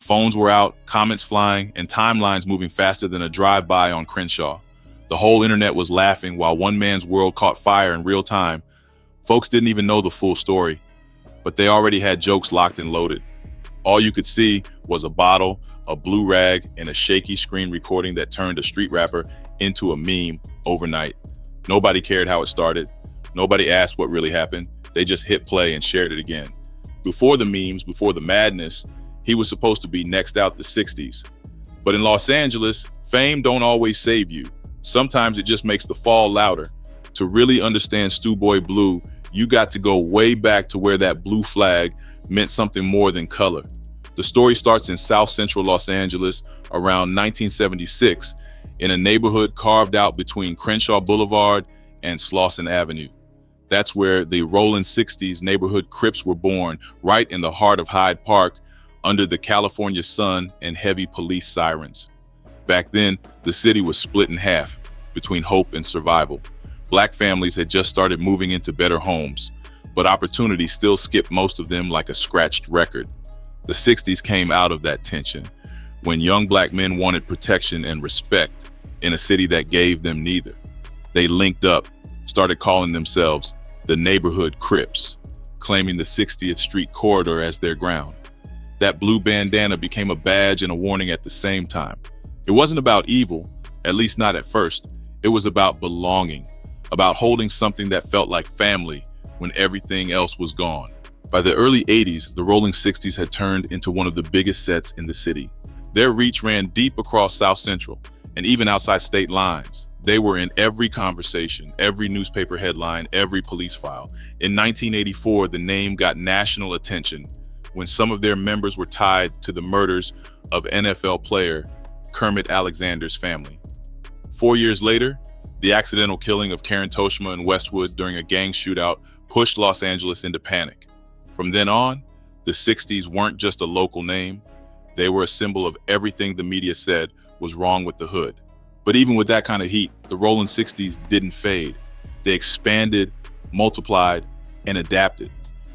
Phones were out, comments flying, and timelines moving faster than a drive-by on Crenshaw. The whole internet was laughing while one man's world caught fire in real time. Folks didn't even know the full story, but they already had jokes locked and loaded. All you could see was a bottle, a blue rag, and a shaky screen recording that turned a street rapper into a meme overnight. Nobody cared how it started. Nobody asked what really happened. They just hit play and shared it again. Before the memes, before the madness, he was supposed to be next out the 60s. But in Los Angeles, fame don't always save you. Sometimes it just makes the fall louder. To really understand Stewboy Blue, you got to go way back to where that blue flag meant something more than color. The story starts in South Central Los Angeles around 1976 in a neighborhood carved out between Crenshaw Boulevard and Slauson Avenue. That's where the Rollin 60s neighborhood Crips were born, right in the heart of Hyde Park, under the California sun and heavy police sirens. Back then, the city was split in half between hope and survival. Black families had just started moving into better homes, but opportunity still skipped most of them like a scratched record. The 60s came out of that tension, when young black men wanted protection and respect in a city that gave them neither. They linked up, started calling themselves the neighborhood Crips, claiming the 60th Street corridor as their ground. That blue bandana became a badge and a warning at the same time. It wasn't about evil, at least not at first. It was about belonging, about holding something that felt like family when everything else was gone. By the early 80s, the Rollin 60s had turned into one of the biggest sets in the city. Their reach ran deep across South Central and even outside state lines. They were in every conversation, every newspaper headline, every police file. In 1984, the name got national attention when some of their members were tied to the murders of NFL player Kermit Alexander's family. 4 years later, the accidental killing of Karen Toshma in Westwood during a gang shootout pushed Los Angeles into panic. From then on, the 60s weren't just a local name. They were a symbol of everything the media said was wrong with the hood. But even with that kind of heat, the Rollin 60s didn't fade. They expanded, multiplied, and adapted.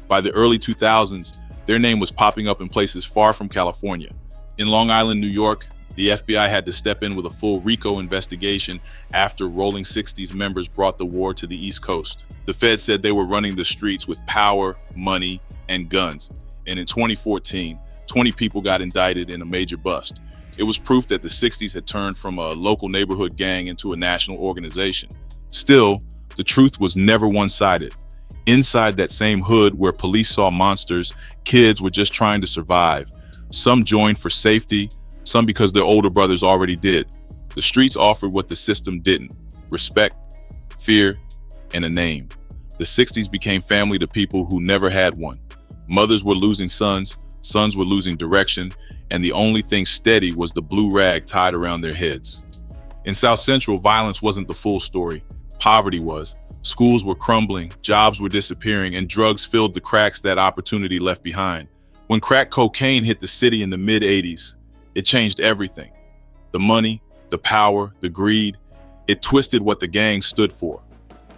By the early 2000s, their name was popping up in places far from California. In Long Island, New York, the FBI had to step in with a full RICO investigation after Rollin 60s members brought the war to the East Coast. The Fed said they were running the streets with power, money, and guns. And in 2014, 20 people got indicted in a major bust. It was proof that the 60s had turned from a local neighborhood gang into a national organization. Still, the truth was never one-sided. Inside that same hood where police saw monsters, kids were just trying to survive. Some joined for safety, some because their older brothers already did. The streets offered what the system didn't: respect, fear, and a name. The 60s became family to people who never had one. Mothers were losing sons, sons were losing direction, and the only thing steady was the blue rag tied around their heads. In South Central, violence wasn't the full story. Poverty was. Schools were crumbling, jobs were disappearing, and drugs filled the cracks that opportunity left behind. When crack cocaine hit the city in the mid-80s, it changed everything. The money, the power, the greed, it twisted what the gang stood for.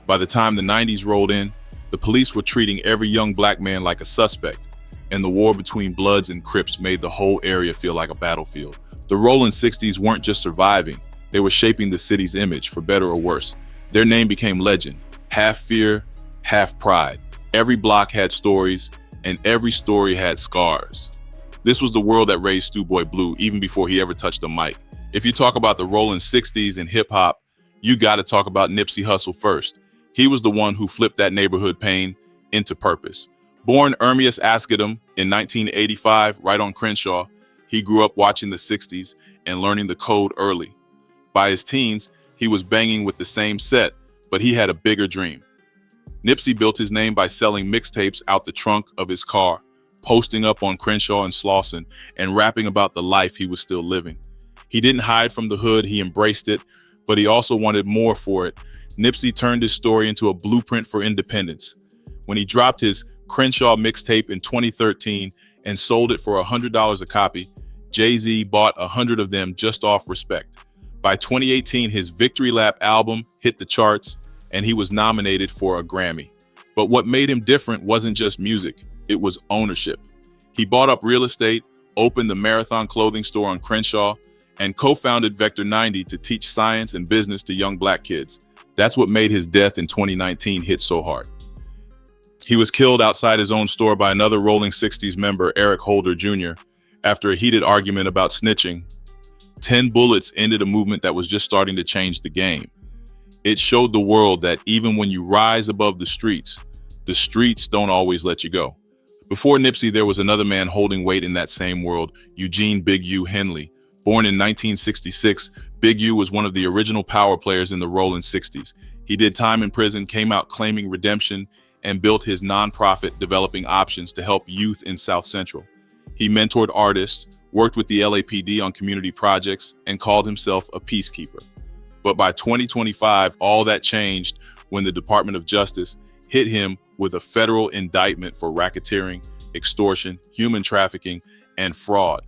By the time the 90s rolled in, the police were treating every young black man like a suspect, and the war between Bloods and Crips made the whole area feel like a battlefield. The Rollin 60s weren't just surviving, they were shaping the city's image, for better or worse. Their name became legend, half fear, half pride. Every block had stories, and every story had scars. This was the world that raised Stewboy Blue even before he ever touched a mic. If you talk about the Rollin 60s and hip hop, you gotta talk about Nipsey Hustle first. He was the one who flipped that neighborhood pain into purpose. Born Ermias Askedum in 1985, right on Crenshaw, he grew up watching the 60s and learning the code early. By his teens, he was banging with the same set, but he had a bigger dream. Nipsey built his name by selling mixtapes out the trunk of his car, posting up on Crenshaw and Slauson, and rapping about the life he was still living. He didn't hide from the hood, he embraced it, but he also wanted more for it. Nipsey turned his story into a blueprint for independence. When he dropped his Crenshaw mixtape in 2013 and sold it for $100 a copy, Jay-Z bought 100 of them just off respect. By 2018, his Victory Lap album hit the charts, and he was nominated for a Grammy. But what made him different wasn't just music, it was ownership. He bought up real estate, opened the Marathon clothing store on Crenshaw, and co-founded Vector 90 to teach science and business to young black kids. That's what made his death in 2019 hit so hard. He was killed outside his own store by another Rollin 60s member, Eric Holder Jr., after a heated argument about snitching. 10 bullets ended a movement that was just starting to change the game. It showed the world that even when you rise above the streets don't always let you go. Before Nipsey, there was another man holding weight in that same world, Eugene Big U Henley. Born in 1966, Big U was one of the original power players in the Rollin 60s. He did time in prison, came out claiming redemption, and built his nonprofit Developing Options to help youth in South Central. He mentored artists, worked with the LAPD on community projects, and called himself a peacekeeper. But by 2025, all that changed when the Department of Justice hit him with a federal indictment for racketeering, extortion, human trafficking, and fraud.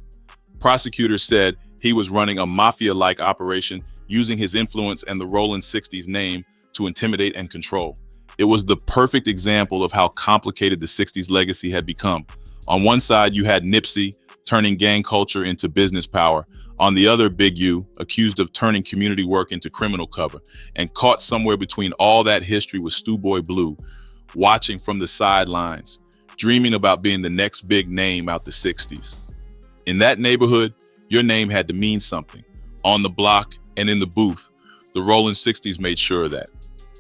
Prosecutors said he was running a mafia-like operation using his influence and the Rollin 60s name to intimidate and control. It was the perfect example of how complicated the 60s legacy had become. On one side, you had Nipsey turning gang culture into business power. On the other, Big U, accused of turning community work into criminal cover. And caught somewhere between all that history was Stewboy Blue, watching from the sidelines, dreaming about being the next big name out the 60s. In that neighborhood, your name had to mean something. On the block and in the booth, the Rollin 60s made sure of that.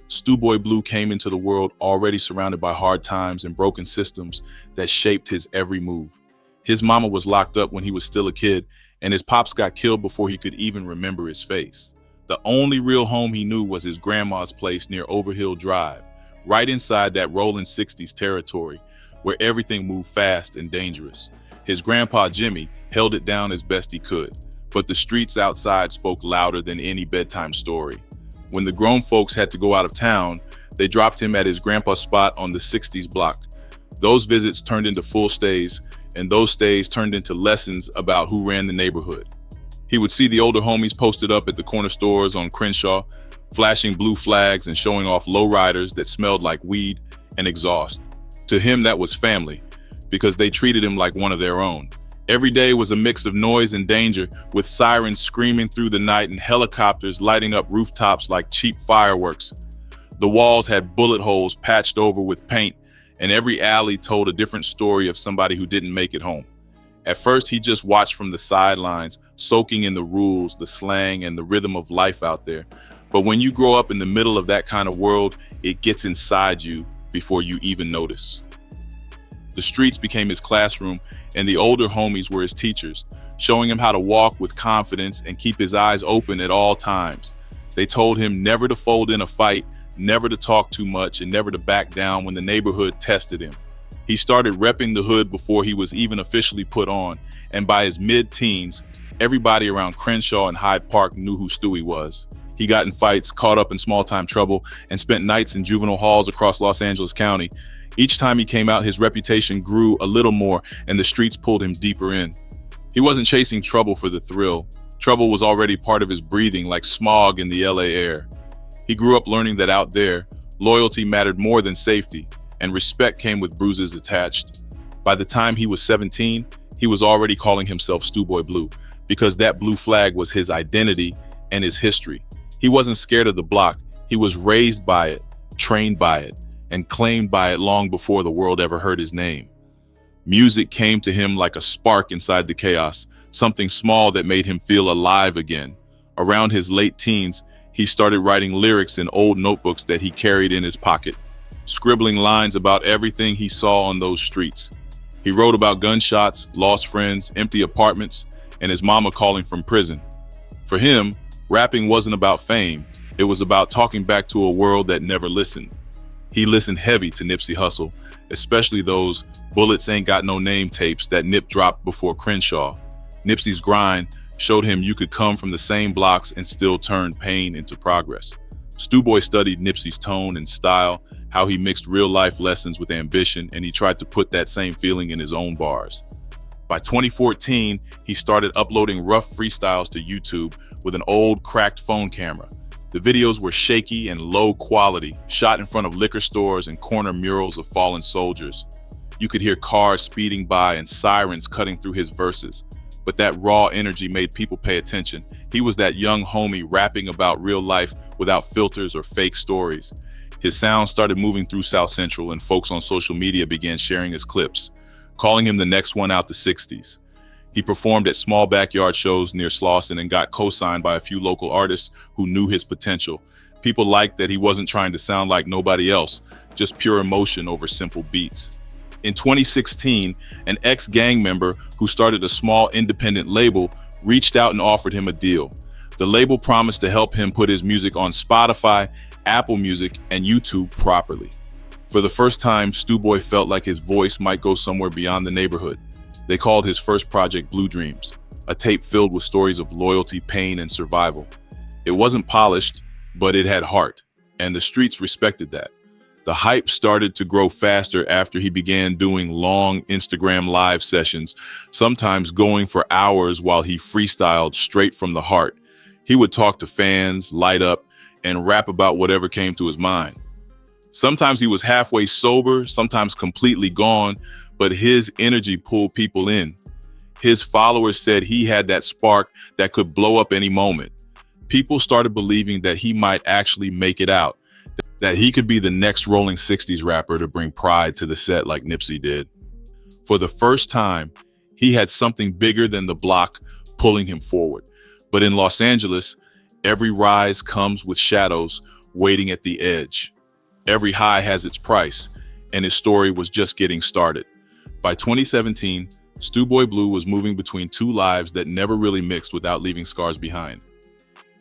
Stewboy Blue came into the world already surrounded by hard times and broken systems that shaped his every move. His mama was locked up when he was still a kid, and his pops got killed before he could even remember his face. The only real home he knew was his grandma's place near Overhill Drive, right inside that Rollin 60s territory, where everything moved fast and dangerous. His grandpa Jimmy held it down as best he could, but the streets outside spoke louder than any bedtime story. When the grown folks had to go out of town, they dropped him at his grandpa's spot on the 60s block. Those visits turned into full stays, and those stays turned into lessons about who ran the neighborhood. He would see the older homies posted up at the corner stores on Crenshaw, flashing blue flags and showing off lowriders that smelled like weed and exhaust. To him, that was family, because they treated him like one of their own. Every day was a mix of noise and danger, with sirens screaming through the night and helicopters lighting up rooftops like cheap fireworks. The walls had bullet holes patched over with paint, and every alley told a different story of somebody who didn't make it home. At first, he just watched from the sidelines, soaking in the rules, the slang, and the rhythm of life out there. But when you grow up in the middle of that kind of world, it gets inside you before you even notice. The streets became his classroom, and the older homies were his teachers, showing him how to walk with confidence and keep his eyes open at all times. They told him never to fold in a fight, never to talk too much, and never to back down when the neighborhood tested him. He started repping the hood before he was even officially put on, and by his mid-teens, everybody around Crenshaw and Hyde Park knew who Stewie was. He got in fights, caught up in small-time trouble, and spent nights in juvenile halls across Los Angeles County. Each time he came out, his reputation grew a little more, and the streets pulled him deeper in. He wasn't chasing trouble for the thrill. Trouble was already part of his breathing, like smog in the LA air. He grew up learning that out there, loyalty mattered more than safety, and respect came with bruises attached. By the time he was 17, he was already calling himself Stewboy Blue, because that blue flag was his identity and his history. He wasn't scared of the block. He was raised by it, trained by it, and claimed by it long before the world ever heard his name. Music came to him like a spark inside the chaos, something small that made him feel alive again. Around his late teens, he started writing lyrics in old notebooks that he carried in his pocket, scribbling lines about everything he saw on those streets. He wrote about gunshots, lost friends, empty apartments, and his mama calling from prison. For him, rapping wasn't about fame. It was about talking back to a world that never listened. He listened heavy to Nipsey Hustle, especially those Bullets Ain't Got No Name tapes that Nip dropped before Crenshaw. Nipsey's grind showed him you could come from the same blocks and still turn pain into progress. Stewboy studied Nipsey's tone and style, how he mixed real-life lessons with ambition, and he tried to put that same feeling in his own bars. By 2014, he started uploading rough freestyles to YouTube with an old cracked phone camera. The videos were shaky and low quality, shot in front of liquor stores and corner murals of fallen soldiers. You could hear cars speeding by and sirens cutting through his verses. But that raw energy made people pay attention. He was that young homie rapping about real life without filters or fake stories. His sound started moving through South Central, and folks on social media began sharing his clips, calling him the next one out the 60s. He performed at small backyard shows near Slauson and got co-signed by a few local artists who knew his potential. People liked that he wasn't trying to sound like nobody else, just pure emotion over simple beats. In 2016, an ex-gang member who started a small independent label reached out and offered him a deal. The label promised to help him put his music on Spotify, Apple Music, and YouTube properly. For the first time, Stewboy felt like his voice might go somewhere beyond the neighborhood. They called his first project Blue Dreams, a tape filled with stories of loyalty, pain, and survival. It wasn't polished, but it had heart, and the streets respected that. The hype started to grow faster after he began doing long Instagram live sessions, sometimes going for hours while he freestyled straight from the heart. He would talk to fans, light up, and rap about whatever came to his mind. Sometimes he was halfway sober, sometimes completely gone, but his energy pulled people in. His followers said he had that spark that could blow up any moment. People started believing that he might actually make it out, that he could be the next Rollin 60s rapper to bring pride to the set like Nipsey did. For the first time, he had something bigger than the block pulling him forward. But in Los Angeles, every rise comes with shadows waiting at the edge. Every high has its price, and his story was just getting started. By 2017, Stewboy Blue was moving between two lives that never really mixed without leaving scars behind.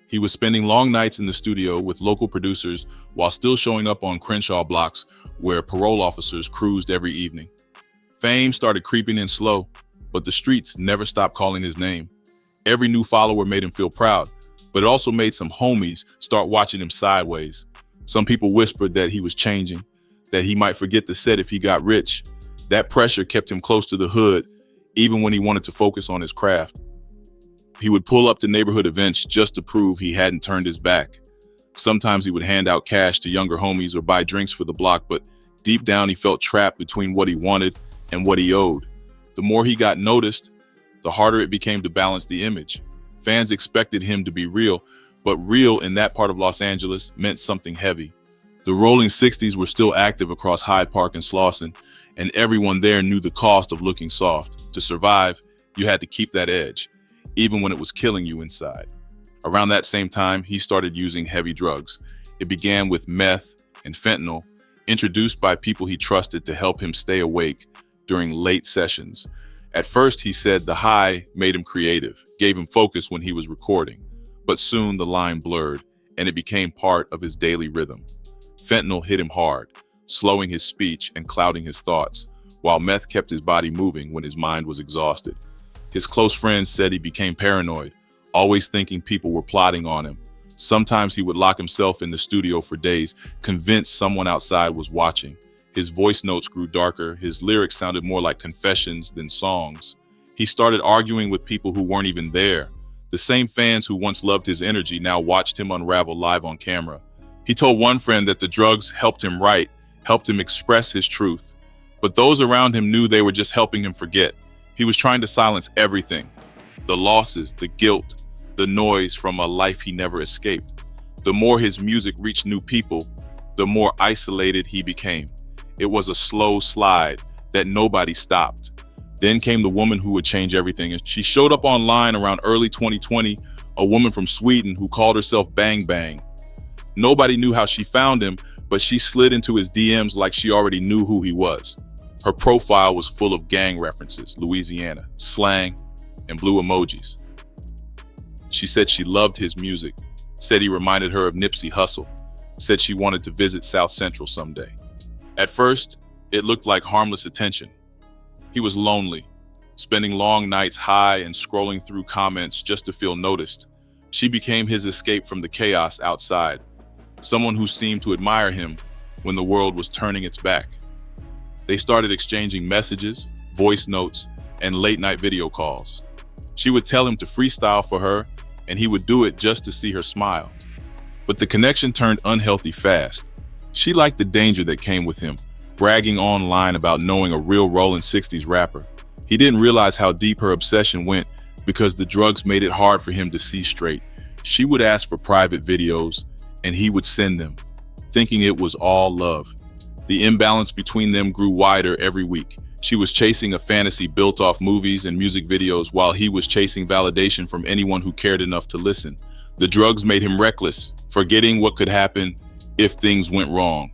He was spending long nights in the studio with local producers while still showing up on Crenshaw blocks where parole officers cruised every evening. Fame started creeping in slow, but the streets never stopped calling his name. Every new follower made him feel proud, but it also made some homies start watching him sideways. Some people whispered that he was changing, that he might forget the set if he got rich. That pressure kept him close to the hood, even when he wanted to focus on his craft. He would pull up to neighborhood events just to prove he hadn't turned his back. Sometimes he would hand out cash to younger homies or buy drinks for the block, but deep down he felt trapped between what he wanted and what he owed. The more he got noticed, the harder it became to balance the image. Fans expected him to be real, but real in that part of Los Angeles meant something heavy. The Rollin 60s were still active across Hyde Park and Slauson, and everyone there knew the cost of looking soft. To survive, you had to keep that edge, even when it was killing you inside. Around that same time, he started using heavy drugs. It began with meth and fentanyl, introduced by people he trusted to help him stay awake during late sessions. At first, he said the high made him creative, gave him focus when he was recording, but soon the line blurred, and it became part of his daily rhythm. Fentanyl hit him hard, slowing his speech and clouding his thoughts, while meth kept his body moving when his mind was exhausted. His close friends said he became paranoid, always thinking people were plotting on him. Sometimes he would lock himself in the studio for days, convinced someone outside was watching. His voice notes grew darker, his lyrics sounded more like confessions than songs. He started arguing with people who weren't even there. The same fans who once loved his energy now watched him unravel live on camera. He told one friend that the drugs helped him write, helped him express his truth. But those around him knew they were just helping him forget. He was trying to silence everything. The losses, the guilt, the noise from a life he never escaped. The more his music reached new people, the more isolated he became. It was a slow slide that nobody stopped. Then came the woman who would change everything. And she showed up online around early 2020, a woman from Sweden who called herself Bang Bang. Nobody knew how she found him, but she slid into his DMs like she already knew who he was. Her profile was full of gang references, Louisiana, slang, and blue emojis. She said she loved his music, said he reminded her of Nipsey Hustle, said she wanted to visit South Central someday. At first, it looked like harmless attention. He was lonely, spending long nights high and scrolling through comments just to feel noticed. She became his escape from the chaos outside, someone who seemed to admire him when the world was turning its back. They started exchanging messages, voice notes, and late-night video calls. She would tell him to freestyle for her, and he would do it just to see her smile. But the connection turned unhealthy fast. She liked the danger that came with him, bragging online about knowing a real Rollin 60s rapper. He didn't realize how deep her obsession went because the drugs made it hard for him to see straight. She would ask for private videos, and he would send them, thinking it was all love. The imbalance between them grew wider every week. She was chasing a fantasy built off movies and music videos while he was chasing validation from anyone who cared enough to listen. The drugs made him reckless, forgetting what could happen if things went wrong.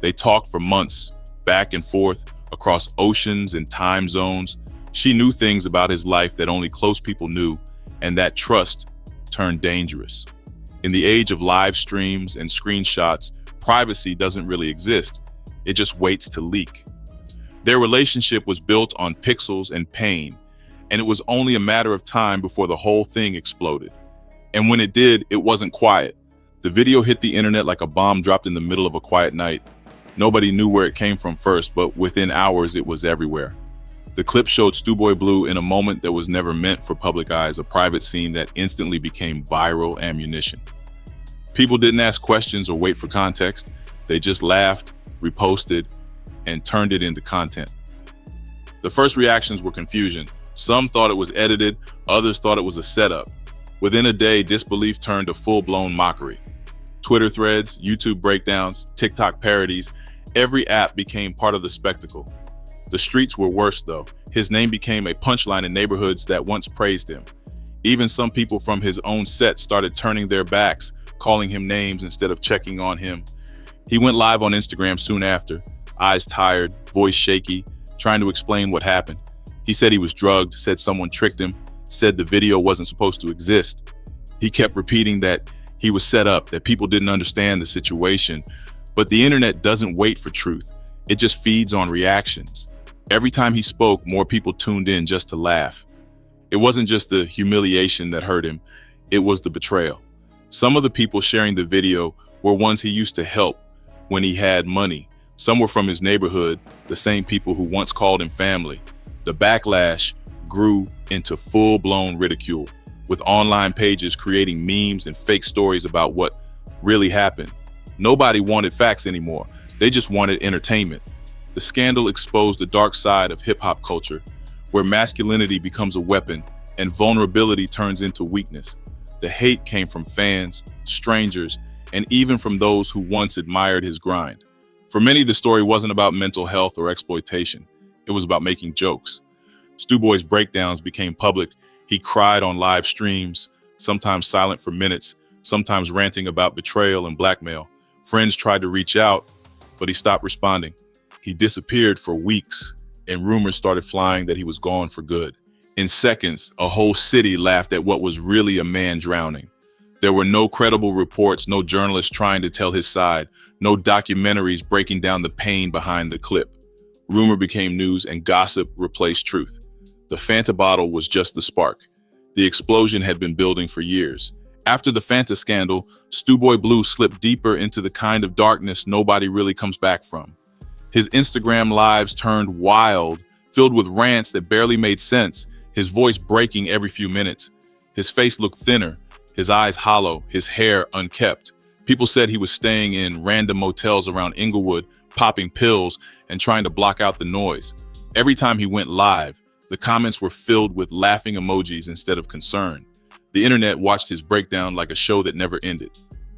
They talked for months, back and forth, across oceans and time zones. She knew things about his life that only close people knew, and that trust turned dangerous. In the age of live streams and screenshots, privacy doesn't really exist. It just waits to leak. Their relationship was built on pixels and pain, and it was only a matter of time before the whole thing exploded. And when it did, it wasn't quiet. The video hit the internet like a bomb dropped in the middle of a quiet night. Nobody knew where it came from first, but within hours it was everywhere. The clip showed Stewboy Blue in a moment that was never meant for public eyes, a private scene that instantly became viral ammunition. People didn't ask questions or wait for context. They just laughed, reposted, and turned it into content. The first reactions were confusion. Some thought it was edited, others thought it was a setup. Within a day, disbelief turned to full-blown mockery. Twitter threads, YouTube breakdowns, TikTok parodies, every app became part of the spectacle. The streets were worse though. His name became a punchline in neighborhoods that once praised him. Even some people from his own set started turning their backs, calling him names instead of checking on him. He went live on Instagram soon after, eyes tired, voice shaky, trying to explain what happened. He said he was drugged, said someone tricked him, said the video wasn't supposed to exist. He kept repeating that he was set up, that people didn't understand the situation. But the internet doesn't wait for truth. It just feeds on reactions. Every time he spoke, more people tuned in just to laugh. It wasn't just the humiliation that hurt him, it was the betrayal. Some of the people sharing the video were ones he used to help when he had money. Some were from his neighborhood, the same people who once called him family. The backlash grew into full-blown ridicule, with online pages creating memes and fake stories about what really happened. Nobody wanted facts anymore. They just wanted entertainment. The scandal exposed the dark side of hip-hop culture, where masculinity becomes a weapon and vulnerability turns into weakness. The hate came from fans, strangers, and even from those who once admired his grind. For many, the story wasn't about mental health or exploitation. It was about making jokes. Stewboy's breakdowns became public. He cried on live streams, sometimes silent for minutes, sometimes ranting about betrayal and blackmail. Friends tried to reach out, but he stopped responding. He disappeared for weeks, and rumors started flying that he was gone for good. In seconds, a whole city laughed at what was really a man drowning. There were no credible reports, no journalists trying to tell his side, no documentaries breaking down the pain behind the clip. Rumor became news and gossip replaced truth. The Fanta bottle was just the spark. The explosion had been building for years. After the Fanta scandal, Stewboy Blue slipped deeper into the kind of darkness nobody really comes back from. His Instagram lives turned wild, filled with rants that barely made sense, his voice breaking every few minutes. His face looked thinner, his eyes hollow, his hair unkempt. People said he was staying in random motels around Inglewood, popping pills and trying to block out the noise. Every time he went live, the comments were filled with laughing emojis instead of concern. The internet watched his breakdown like a show that never ended.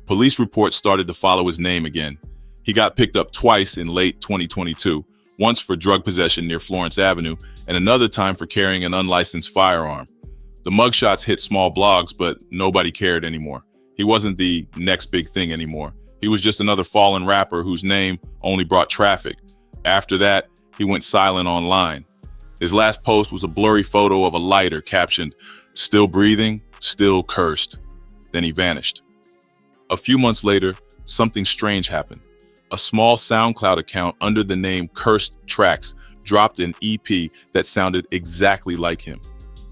Police reports started to follow his name again. He got picked up twice in late 2022, once for drug possession near Florence Avenue and another time for carrying an unlicensed firearm. The mugshots hit small blogs, but nobody cared anymore. He wasn't the next big thing anymore. He was just another fallen rapper whose name only brought traffic. After that, he went silent online. His last post was a blurry photo of a lighter captioned, "Still breathing, still cursed." Then he vanished. A few months later, something strange happened. A small SoundCloud account under the name Cursed Tracks dropped an EP that sounded exactly like him.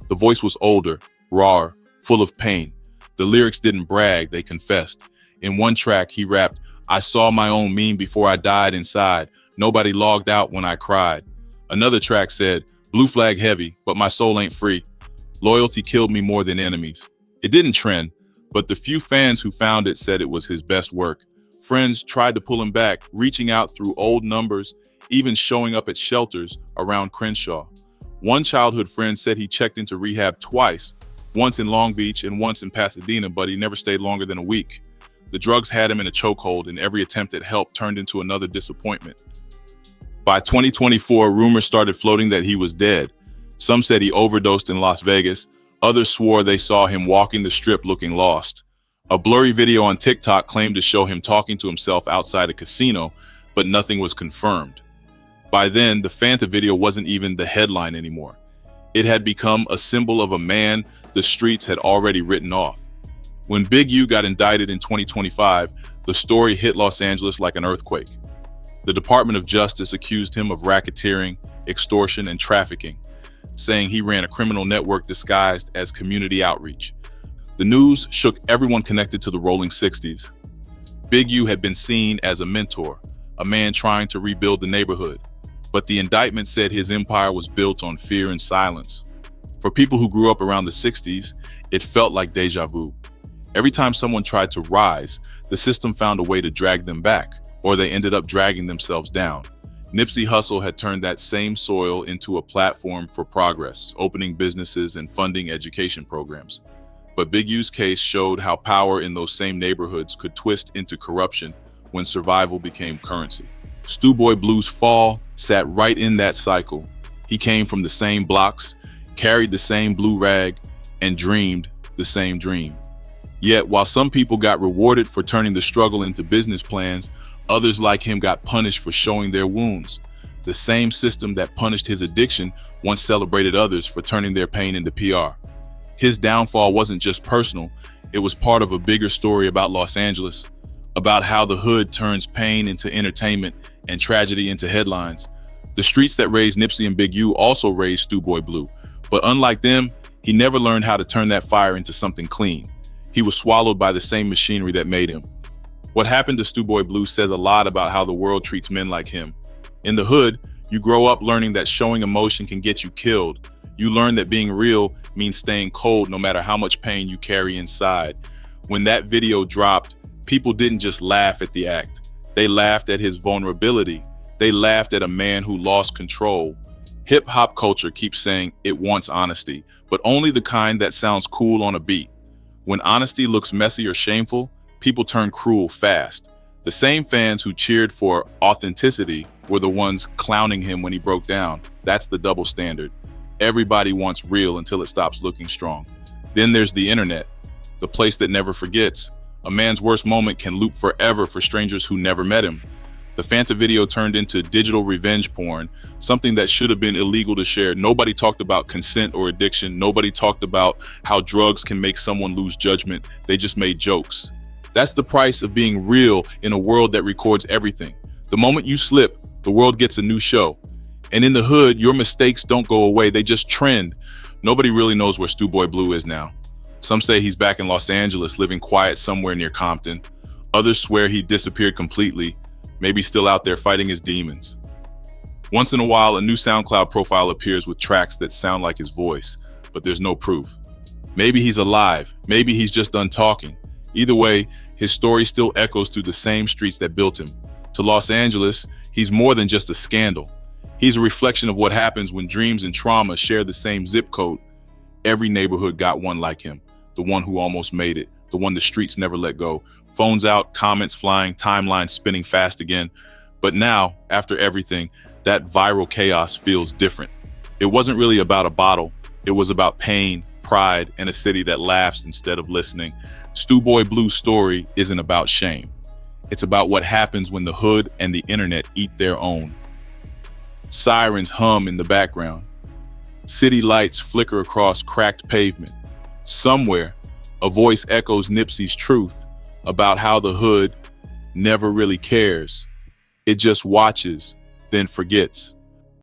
The voice was older, rawer, full of pain. The lyrics didn't brag, they confessed. In one track, he rapped, "I saw my own meme before I died inside. Nobody logged out when I cried." Another track said, "Blue flag heavy, but my soul ain't free. Loyalty killed me more than enemies." It didn't trend, but the few fans who found it said it was his best work. Friends tried to pull him back, reaching out through old numbers, even showing up at shelters around Crenshaw. One childhood friend said he checked into rehab twice, once in Long Beach and once in Pasadena, but he never stayed longer than a week. The drugs had him in a chokehold, and every attempt at help turned into another disappointment. By 2024, rumors started floating that he was dead. Some said he overdosed in Las Vegas. Others swore they saw him walking the strip looking lost. A blurry video on TikTok claimed to show him talking to himself outside a casino, but nothing was confirmed. By then, the Fanta video wasn't even the headline anymore. It had become a symbol of a man the streets had already written off. When Big U got indicted in 2025, the story hit Los Angeles like an earthquake. The Department of Justice accused him of racketeering, extortion, and trafficking, saying he ran a criminal network disguised as community outreach. The news shook everyone connected to the Rollin 60s. Big U had been seen as a mentor, a man trying to rebuild the neighborhood. But the indictment said his empire was built on fear and silence. For people who grew up around the 60s, it felt like deja vu. Every time someone tried to rise, the system found a way to drag them back, or they ended up dragging themselves down. Nipsey Hustle had turned that same soil into a platform for progress, opening businesses and funding education programs. But Big U's case showed how power in those same neighborhoods could twist into corruption when survival became currency. Stewboy Blue's fall sat right in that cycle. He came from the same blocks, carried the same blue rag, and dreamed the same dream. Yet, while some people got rewarded for turning the struggle into business plans, others like him got punished for showing their wounds. The same system that punished his addiction once celebrated others for turning their pain into PR. His downfall wasn't just personal, it was part of a bigger story about Los Angeles, about how the hood turns pain into entertainment and tragedy into headlines. The streets that raised Nipsey and Big U also raised Stewboy Blue, but unlike them, he never learned how to turn that fire into something clean. He was swallowed by the same machinery that made him. What happened to Stewboy Blue says a lot about how the world treats men like him. In the hood, you grow up learning that showing emotion can get you killed. You learn that being real means staying cold no matter how much pain you carry inside. When that video dropped, people didn't just laugh at the act. They laughed at his vulnerability. They laughed at a man who lost control. Hip-hop culture keeps saying it wants honesty, but only the kind that sounds cool on a beat. When honesty looks messy or shameful, people turn cruel fast. The same fans who cheered for authenticity were the ones clowning him when he broke down. That's the double standard. Everybody wants real until it stops looking strong. Then there's the internet, the place that never forgets. A man's worst moment can loop forever for strangers who never met him. The Fanta video turned into digital revenge porn, something that should have been illegal to share. Nobody talked about consent or addiction. Nobody talked about how drugs can make someone lose judgment. They just made jokes. That's the price of being real in a world that records everything. The moment you slip, the world gets a new show. And in the hood, your mistakes don't go away, they just trend. Nobody really knows where Stewboy Blue is now. Some say he's back in Los Angeles, living quiet somewhere near Compton. Others swear he disappeared completely, maybe still out there fighting his demons. Once in a while, a new SoundCloud profile appears with tracks that sound like his voice, but there's no proof. Maybe he's alive, maybe he's just done talking. Either way, his story still echoes through the same streets that built him. To Los Angeles, he's more than just a scandal. He's a reflection of what happens when dreams and trauma share the same zip code. Every neighborhood got one like him, the one who almost made it, the one the streets never let go. Phones out, comments flying, timelines spinning fast again. But now, after everything, that viral chaos feels different. It wasn't really about a bottle. It was about pain, pride, and a city that laughs instead of listening. Stewboy Blue's story isn't about shame. It's about what happens when the hood and the internet eat their own. Sirens hum in the background. City lights flicker across cracked pavement. Somewhere, a voice echoes Nipsey's truth about how the hood never really cares. It just watches, then forgets.